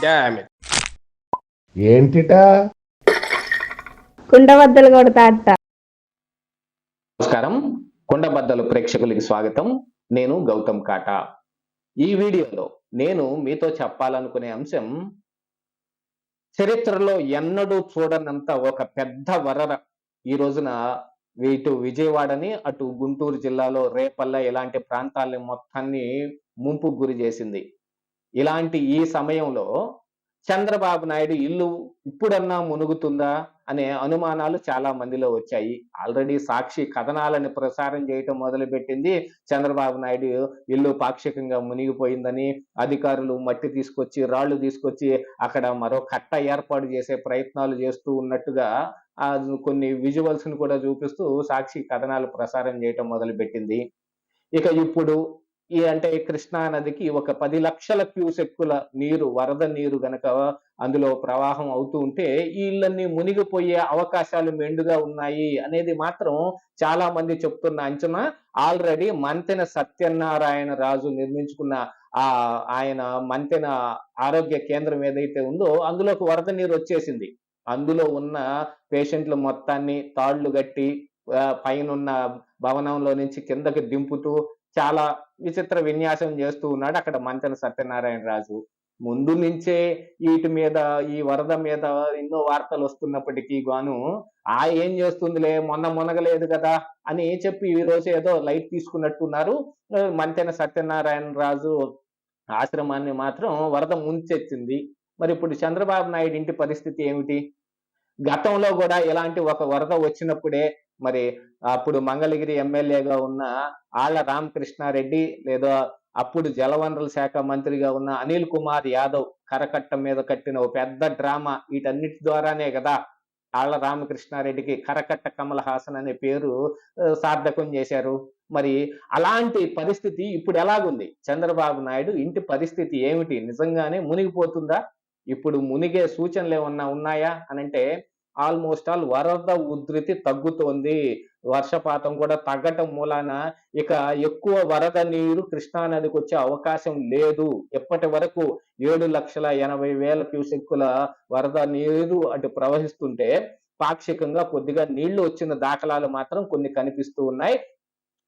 Damn it. ఏంటిటా కుండబద్దలు కొడతా అట్ట. నమస్కారం, కుండబద్దలు ప్రేక్షకులకి స్వాగతం. నేను గౌతమ్ కాటా. ఈ వీడియోలో నేను మీతో చెప్పాలనుకునే అంశం, చరిత్రలో ఎన్నడూ చూడనంత ఒక పెద్ద వరద ఈ రోజున ఇటు విజయవాడని, అటు గుంటూరు జిల్లాలో రేపల్ల ఇలాంటి ప్రాంతాలని మొత్తాన్ని ముంపుకు గురి చేసింది. ఇలాంటి ఈ సమయంలో చంద్రబాబు నాయుడు ఇల్లు ఇప్పుడన్నా మునుగుతుందా అనే అనుమానాలు చాలా మందిలో వచ్చాయి. ఆల్రెడీ సాక్షి కథనాలను ప్రసారం చేయటం మొదలుపెట్టింది. చంద్రబాబు నాయుడు ఇల్లు పాక్షికంగా మునిగిపోయిందని, అధికారులు మట్టి తీసుకొచ్చి, రాళ్లు తీసుకొచ్చి అక్కడ మరో కట్ట ఏర్పాటు చేసే ప్రయత్నాలు చేస్తూ ఉన్నట్టుగా కొన్ని విజువల్స్ ను కూడా చూపిస్తూ సాక్షి కథనాలు ప్రసారం చేయటం మొదలుపెట్టింది. ఇక ఇప్పుడు అంటే కృష్ణా నదికి ఒక 10 లక్షల క్యూసెక్కుల నీరు, వరద నీరు గనక అందులో ప్రవాహం అవుతూ ఉంటే ఈ ఇళ్ళన్నీ మునిగిపోయే అవకాశాలు మెండుగా ఉన్నాయి అనేది మాత్రం చాలా మంది చెప్తున్న అంచనా. ఆల్రెడీ మంతెన సత్యనారాయణ రాజు నిర్మించుకున్న ఆయన మంతెన ఆరోగ్య కేంద్రం ఏదైతే ఉందో అందులోకి వరద నీరు వచ్చేసింది. అందులో ఉన్న పేషెంట్లు మొత్తాన్ని తాళ్లు కట్టి పైనున్న భవనంలో నుంచి కిందకి దింపుతూ చాలా విచిత్ర విన్యాసం చేస్తూ ఉన్నాడు అక్కడ మంతెన సత్యనారాయణ రాజు. ముందు నుంచే వీటి మీద, ఈ వరద మీద ఎన్నో వార్తలు వస్తున్నప్పటికీ గాను ఏం చేస్తుందిలే, మొన్న మునగలేదు కదా అని చెప్పి ఈ రోజు ఏదో లైట్ తీసుకున్నట్టున్నారు. మంతెన సత్యనారాయణ రాజు ఆశ్రమాన్ని మాత్రం వరద ముంచెత్తింది. మరి ఇప్పుడు చంద్రబాబు నాయుడు ఇంటి పరిస్థితి ఏమిటి? గతంలో కూడా ఇలాంటి ఒక వరద వచ్చినప్పుడే మరి అప్పుడు మంగళగిరి ఎమ్మెల్యేగా ఉన్న ఆళ్ల రామకృష్ణారెడ్డి, లేదా అప్పుడు జలవనరుల శాఖ మంత్రిగా ఉన్న అనిల్ కుమార్ యాదవ్ కరకట్ట మీద కట్టిన ఒక పెద్ద డ్రామా, వీటన్నిటి ద్వారానే కదా ఆళ్ల రామకృష్ణారెడ్డికి కరకట్ట కమల్ హాసన్ అనే పేరు సార్థకం చేశారు. మరి అలాంటి పరిస్థితి ఇప్పుడు ఎలాగుంది? చంద్రబాబు నాయుడు ఇంటి పరిస్థితి ఏమిటి? నిజంగానే మునిగిపోతుందా? ఇప్పుడు మునిగే సూచనలు ఏమన్నా ఉన్నాయా అనంటే ఆల్మోస్ట్ ఆల్ వరద ఉధృతి తగ్గుతోంది. వర్షపాతం కూడా తగ్గటం మూలాన ఇక ఎక్కువ వరద నీరు కృష్ణా నదికి వచ్చే అవకాశం లేదు. ఇప్పటి వరకు 7,80,000 క్యూసెక్కుల వరద నీరు అటు ప్రవహిస్తుంటే పాక్షికంగా కొద్దిగా నీళ్లు వచ్చిన దాఖలాలు మాత్రం కొన్ని కనిపిస్తూ ఉన్నాయి.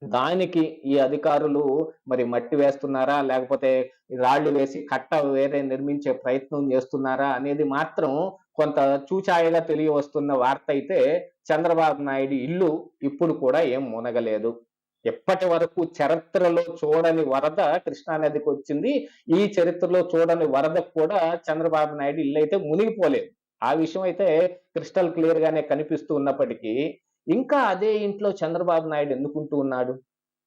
దానికి ఈ అధికారులు మరి మట్టి వేస్తున్నారా, లేకపోతే రాళ్లు వేసి కట్ట వేరే నిర్మించే ప్రయత్నం చేస్తున్నారా అనేది మాత్రం కొంత చూచాయగా తెలియవస్తున్న వార్త అయితే, చంద్రబాబు నాయుడు ఇల్లు ఇప్పుడు కూడా ఏం మునగలేదు. ఎప్పటి వరకు చరిత్రలో చూడని వరద కృష్ణా నదికి వచ్చింది. ఈ చరిత్రలో చూడని వరదకు కూడా చంద్రబాబు నాయుడు ఇల్లు అయితే మునిగిపోలేదు. ఆ విషయం అయితే క్రిస్టల్ క్లియర్ గానే కనిపిస్తూ ఉన్నప్పటికీ ఇంకా అదే ఇంట్లో చంద్రబాబు నాయుడు ఎందుకుంటూ ఉన్నాడు?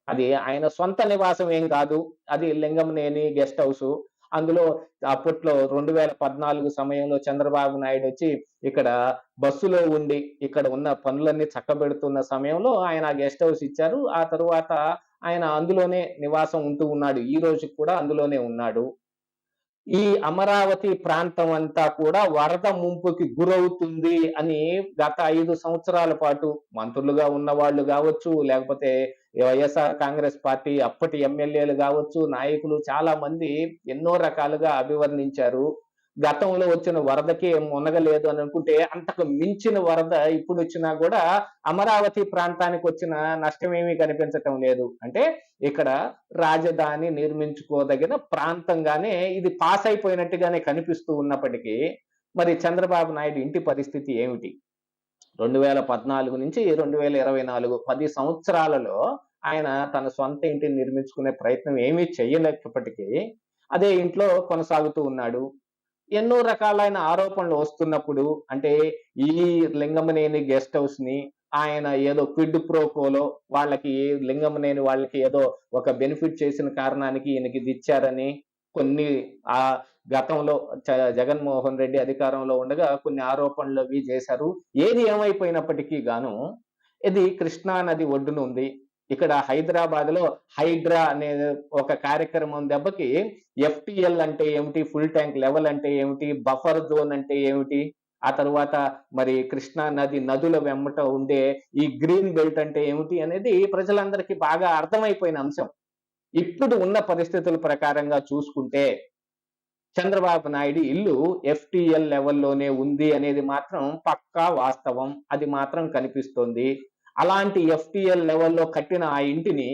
అది ఆయన సొంత నివాసం ఏం కాదు. అది లింగంనేని గెస్ట్ హౌస్. అందులో అప్పట్లో 2014 సమయంలో చంద్రబాబు నాయుడు వచ్చి ఇక్కడ బస్సులో ఉండి ఇక్కడ ఉన్న పనులన్నీ చక్కబెడుతున్న సమయంలో ఆయన గెస్ట్ హౌస్ ఇచ్చారు. ఆ తరువాత ఆయన అందులోనే నివాసం ఉంటూ ఉన్నాడు. ఈ రోజు కూడా అందులోనే ఉన్నాడు. ఈ అమరావతి ప్రాంతం అంతా కూడా వరద ముంపుకి గురవుతుంది అని గత 5 సంవత్సరాల పాటు మంత్రులుగా ఉన్న వాళ్ళు కావచ్చు, లేకపోతే వైఎస్ఆర్ కాంగ్రెస్ పార్టీ అప్పటి ఎమ్మెల్యేలు కావచ్చు, నాయకులు చాలా మంది ఎన్నో రకాలుగా అభివర్ణించారు. గతంలో వచ్చిన వరదకి మునగలేదు అని అనుకుంటే అంతకు మించిన వరద ఇప్పుడు వచ్చినా కూడా అమరావతి ప్రాంతానికి వచ్చిన నష్టం ఏమీ కనిపించటం లేదు. అంటే ఇక్కడ రాజధాని నిర్మించుకోదగిన ప్రాంతంగానే ఇది పాస్ అయిపోయినట్టుగానే కనిపిస్తూ ఉన్నప్పటికీ మరి చంద్రబాబు నాయుడు ఇంటి పరిస్థితి ఏమిటి? 2014 నుంచి 2024 10 సంవత్సరాలలో ఆయన తన సొంత ఇంటిని నిర్మించుకునే ప్రయత్నం ఏమీ చేయలేకపోయినప్పటికీ అదే ఇంట్లో కొనసాగుతూ ఉన్నాడు. ఎన్నో రకాలైన ఆరోపణలు వస్తున్నప్పుడు అంటే ఈ లింగమనేని గెస్ట్ హౌస్ ని ఆయన ఏదో క్విడ్ ప్రోకోలో వాళ్ళకి, లింగమనేని వాళ్ళకి ఏదో ఒక బెనిఫిట్ చేసిన కారణానికి ఈయనకి ఇది ఇచ్చారని కొన్ని గతంలో జగన్మోహన్ రెడ్డి అధికారంలో ఉండగా కొన్ని ఆరోపణలు అవి చేశారు. ఏది ఏమైపోయినప్పటికీ గాను ఇది కృష్ణా నది ఒడ్డున ఉంది. ఇక్కడ హైదరాబాద్ లో హైడ్రా అనే ఒక కార్యక్రమం దెబ్బకి FTL అంటే ఏమిటి, ఫుల్ ట్యాంక్ లెవెల్ అంటే ఏమిటి, బఫర్ జోన్ అంటే ఏమిటి, ఆ తర్వాత మరి కృష్ణా నది నదుల వెంబట ఉండే ఈ గ్రీన్ బెల్ట్ అంటే ఏమిటి అనేది ప్రజలందరికీ బాగా అర్థమైపోయిన అంశం. ఇప్పుడు ఉన్న పరిస్థితుల ప్రకారంగా చూసుకుంటే చంద్రబాబు నాయుడు ఇల్లు ఎఫ్టీఎల్ లెవెల్‌లోనే ఉంది అనేది మాత్రం పక్కా వాస్తవం. అది మాత్రం కనిపిస్తోంది. అలాంటి ఎఫ్టీఎల్ లెవెల్‌లో కట్టిన ఆ ఇంటిని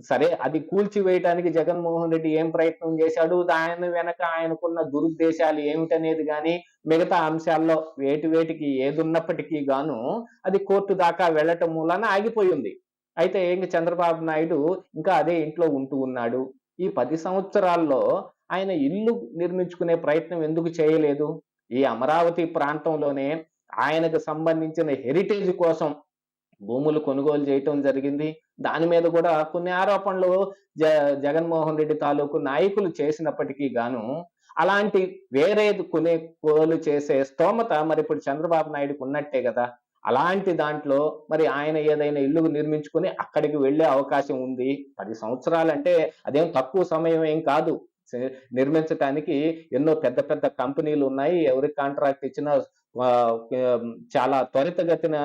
సరే అది కూల్చివేయటానికి జగన్మోహన్ రెడ్డి ఏం ప్రయత్నం చేశాడు? దాని వెనక ఆయనకున్న దురుద్దేశాలు ఏమిటనేది గాని, మిగతా అంశాల్లో వేటికి ఏదున్నప్పటికీ గాను అది కోర్టు దాకా వెళ్ళటం మూలాన ఆగిపోయింది. అయితే ఇంక చంద్రబాబు నాయుడు ఇంకా అదే ఇంట్లో ఉంటూ ఉన్నాడు. ఈ 10 సంవత్సరాల్లో ఆయన ఇల్లు నిర్మించుకునే ప్రయత్నం ఎందుకు చేయలేదు? ఈ అమరావతి ప్రాంతంలోనే ఆయనకు సంబంధించిన హెరిటేజ్ కోసం భూములు కొనుగోలు చేయటం జరిగింది. దాని మీద కూడా కొన్ని ఆరోపణలు జ జగన్మోహన్ రెడ్డి తాలూకు నాయకులు చేసినప్పటికీ గాను, అలాంటి వేరేది కొనుగోలు చేసే స్తోమత మరిప్పుడు చంద్రబాబు నాయుడుకి ఉన్నట్టే గదా! అలాంటి దాంట్లో మరి ఆయన ఏదైనా ఇల్లు నిర్మించుకొని అక్కడికి వెళ్ళే అవకాశం ఉంది. 10 సంవత్సరాలంటే అదేం తక్కువ సమయం ఏం కాదు. సె నిర్మించటానికి ఎన్నో పెద్ద పెద్ద కంపెనీలున్నాయి. ఎవరికి కాంట్రాక్ట్ ఇచ్చినా చాలా త్వరితగతిన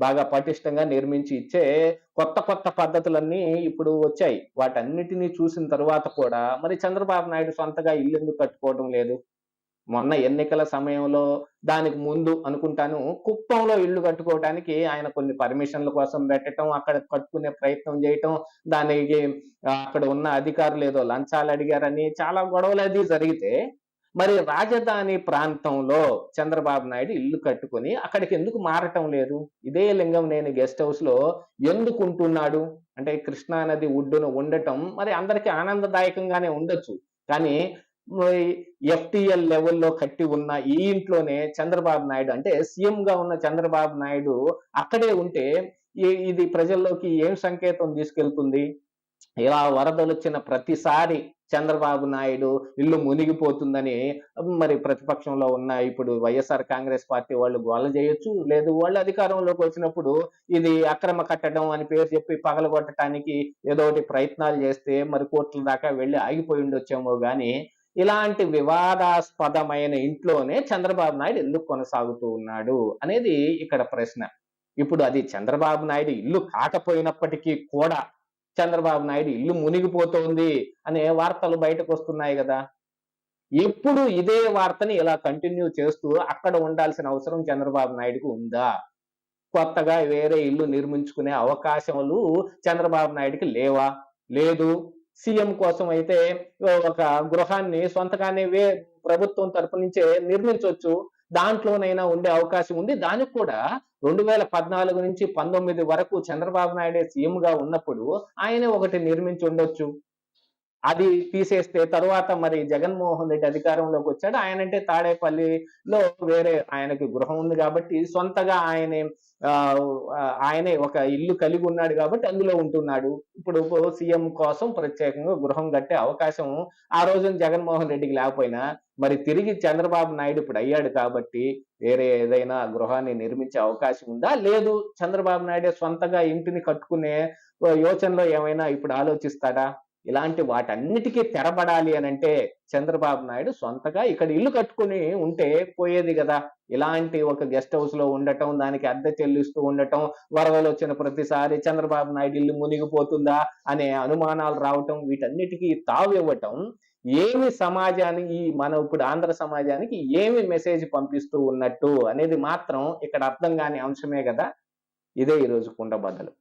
బాగా పటిష్టంగా నిర్మించి ఇచ్చే కొత్త పద్ధతులన్నీ ఇప్పుడు వచ్చాయి. వాటన్నిటిని చూసిన తరువాత కూడా మరి చంద్రబాబు నాయుడు సొంతగా ఇల్లెందుకు కట్టుకోవడం లేదు? మొన్న ఎన్నికల సమయంలో దానికి ముందు అనుకుంటాను కుప్పంలో ఇల్లు కట్టుకోవటానికి ఆయన కొన్ని పర్మిషన్‌ల కోసం పెట్టటం, అక్కడ కట్టుకునే ప్రయత్నం చేయటం, దానికి అక్కడ ఉన్న అధికారులు ఏదో లంచాలు అడిగారని చాలా గొడవలది జరిగితే, మరి రాజధాని ప్రాంతంలో చంద్రబాబు నాయుడు ఇల్లు కట్టుకొని అక్కడికి ఎందుకు మారటం లేదు? ఇదే లింగంనేని గెస్ట్ హౌస్‌లో ఎందుకు ఉంటున్నాడు? అంటే కృష్ణా నది ఒడ్డున ఉండటం మరి అందరికి ఆనందదాయకంగానే ఉండొచ్చు. కానీ మరి ఎఫ్టీఎల్ లెవెల్‌లో కట్టి ఉన్న ఈ ఇంట్లోనే చంద్రబాబు నాయుడు అంటే సీఎంగా ఉన్న చంద్రబాబు నాయుడు అక్కడే ఉంటే ఇది ప్రజల్లోకి ఏం సంకేతం తీసుకెళ్తుంది? ఇలా వరదలొచ్చిన ప్రతిసారి చంద్రబాబు నాయుడు ఇల్లు మునిగిపోతుందని మరి ప్రతిపక్షంలో ఉన్న ఇప్పుడు వైఎస్ఆర్ కాంగ్రెస్ పార్టీ వాళ్ళు గోల చేయొచ్చు. లేదు వాళ్ళు అధికారంలోకి వచ్చినప్పుడు ఇది అక్రమ కట్టడం అని పేరు చెప్పి పగలగొట్టడానికి ఏదోటి ప్రయత్నాలు చేస్తే మరి కోర్టుల దాకా వెళ్లి ఆగిపోయి ఉండొచ్చేమో గాని, ఇలాంటి వివాదాస్పదమైన ఇంట్లోనే చంద్రబాబు నాయుడు ఎందుకు కొనసాగుతూ ఉన్నాడు అనేది ఇక్కడ ప్రశ్న. ఇప్పుడు అది చంద్రబాబు నాయుడు ఇల్లు కాకపోయినప్పటికీ కూడా చంద్రబాబు నాయుడు ఇల్లు మునిగిపోతోంది అనే వార్తలు బయటకొస్తున్నాయి గదా! ఎప్పుడు ఇదే వార్తని ఇలా కంటిన్యూ చేస్తూ అక్కడ ఉండాల్సిన అవసరం చంద్రబాబు నాయుడుకి ఉందా? కొత్తగా వేరే ఇల్లు నిర్మించుకునే అవకాశములు చంద్రబాబు నాయుడుకి లేవా? లేదు. సీఎం కోసం అయితే ఒక గృహాన్ని సొంతగానే ప్రభుత్వం తరపు నుంచే నిర్మించొచ్చు. దాంట్లోనైనా ఉండే అవకాశం ఉంది. దానికి కూడా 2014 నుంచి 19 వరకు చంద్రబాబు నాయుడే సీఎంగా ఉన్నప్పుడు ఆయనే ఒకటి నిర్మించి ఉండొచ్చు. అది తీసేస్తే తరువాత మరి జగన్మోహన్ రెడ్డి అధికారంలోకొచ్చాడు. ఆయనంటే తాడేపల్లిలో వేరే ఆయనకి గృహం ఉంది గాబట్టి సొంతగా ఆహ్, ఆయనే ఒక ఇల్లు కలిగి ఉన్నాడు గాబట్టి అందులో ఉంటున్నాడు. ఇప్పుడు సీఎం కోసం ప్రత్యేకంగా గృహం కట్టే అవకాశం ఆ రోజున జగన్మోహన్ రెడ్డికి లేకపోయినా, మరి తిరిగి చంద్రబాబు నాయుడు ఇప్పుడు అయ్యాడు కాబట్టి వేరే ఏదైనా గృహాన్ని నిర్మించే అవకాశం ఉందా? లేదు. చంద్రబాబు నాయుడే సొంతగా ఇంటిని కట్టుకునే యోచనలో ఏమైనా ఇప్పుడు ఆలోచిస్తాడా? ఇలాంటి వాటన్నిటికీ తెరబడాలి అనంటే చంద్రబాబు నాయుడు సొంతగా ఇక్కడ ఇల్లు కట్టుకొని ఉంటే పోయేది గదా! ఇలాంటి ఒక గెస్ట్ హౌస్‌లో ఉండటం, దానికి అద్దె చెల్లిస్తూ ఉండటం, వరదలొచ్చిన ప్రతిసారి చంద్రబాబు నాయుడు ఇల్లు మునిగిపోతుందా అనే అనుమానాలు రావటం, వీటన్నిటికి తావివ్వటం ఏమి సమాజానికి మన ఇప్పుడు ఆంధ్ర సమాజానికి ఏమి మెసేజ్ పంపిస్తూ ఉన్నట్టు అనేది మాత్రం ఇక్కడ అర్థం గాని అంశమే గదా! ఇదే ఈరోజు కుండబద్దలు.